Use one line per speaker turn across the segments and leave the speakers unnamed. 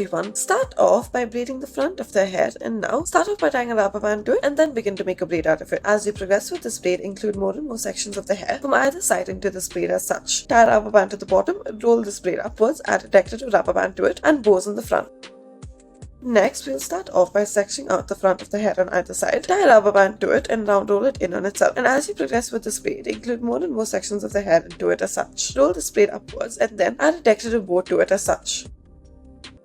everyone, start off by braiding the front of their hair, and now start off by tying a rubber band to it and then begin to make a braid out of it. As you progress with this braid, include more and more sections of the hair from either side into this braid as such. Tie a rubber band to the bottom, roll this braid upwards, add a decorative rubber band to it and bows on the front. Next, we'll start off by sectioning out the front of the hair on either side, tie a rubber band to it and round roll it in on itself. And as you progress with this braid, include more and more sections of the hair into it as such. Roll this braid upwards and then add a decorative bow to it as such.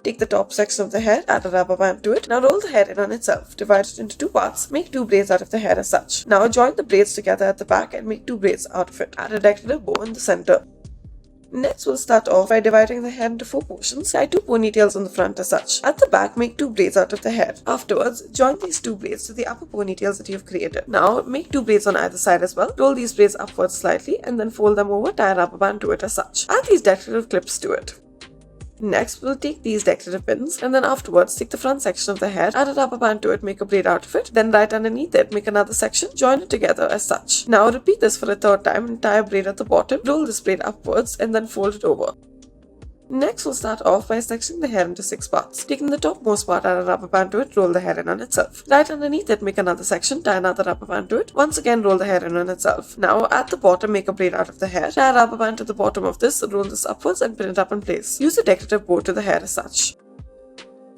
Take the top section of the hair, add a rubber band to it. Now roll the hair in on itself, divide it into two parts, make two braids out of the hair as such. Now join the braids together at the back and make two braids out of it. Add a decorative bow in the center. Next, we'll start off by dividing the hair into four portions. Tie two ponytails on the front as such. At the back, make two braids out of the hair. Afterwards, join these two braids to the upper ponytails that you've created. Now, make two braids on either side as well. Roll these braids upwards slightly and then fold them over, tie a rubber band to it as such. Add these decorative clips to it. Next, we'll take these decorative pins and then afterwards take the front section of the hair, add a rubber band to it, make a braid out of it, then right underneath it, make another section, join it together as such. Now repeat this for a third time and tie a braid at the bottom, roll this braid upwards and then fold it over. Next, we'll start off by sectioning the hair into 6 parts. Taking the topmost part, add a rubber band to it, roll the hair in on itself. Right underneath it, make another section, tie another rubber band to it. Once again, roll the hair in on itself. Now, at the bottom, make a braid out of the hair. Tie a rubber band to the bottom of this, roll this upwards and pin it up in place. Use a decorative bow to the hair as such.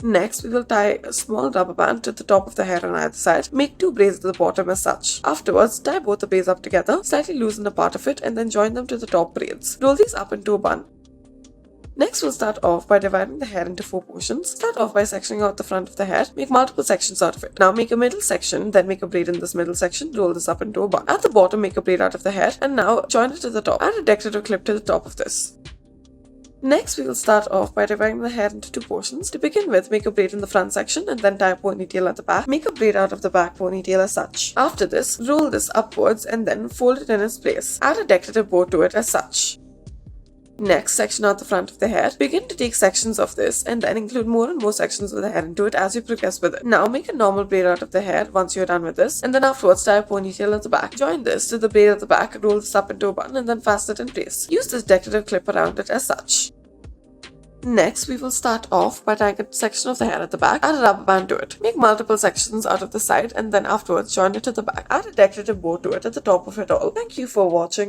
Next, we will tie a small rubber band to the top of the hair on either side. Make two braids at the bottom as such. Afterwards, tie both the braids up together, slightly loosen a part of it and then join them to the top braids. Roll these up into a bun. Next, we'll start off by dividing the hair into 4 portions. Start off by sectioning out the front of the hair. Make multiple sections out of it. Now make a middle section, then make a braid in this middle section. Roll this up into a bun. At the bottom, make a braid out of the hair and now join it to the top. Add a decorative clip to the top of this. Next, we will start off by dividing the hair into 2 portions. To begin with, make a braid in the front section and then tie a ponytail at the back. Make a braid out of the back ponytail as such. After this, roll this upwards and then fold it in its place. Add a decorative bow to it as such. Next, section out the front of the hair. Begin to take sections of this and then include more and more sections of the hair into it as you progress with it. Now make a normal braid out of the hair once you're done with this and then afterwards tie a ponytail at the back. Join this to the braid at the back, roll this up into a bun and then fasten it in place. Use this decorative clip around it as such. Next, we will start off by tying a section of the hair at the back, add a rubber band to it. Make multiple sections out of the side and then afterwards join it to the back. Add a decorative bow to it at the top of it all. Thank you for watching.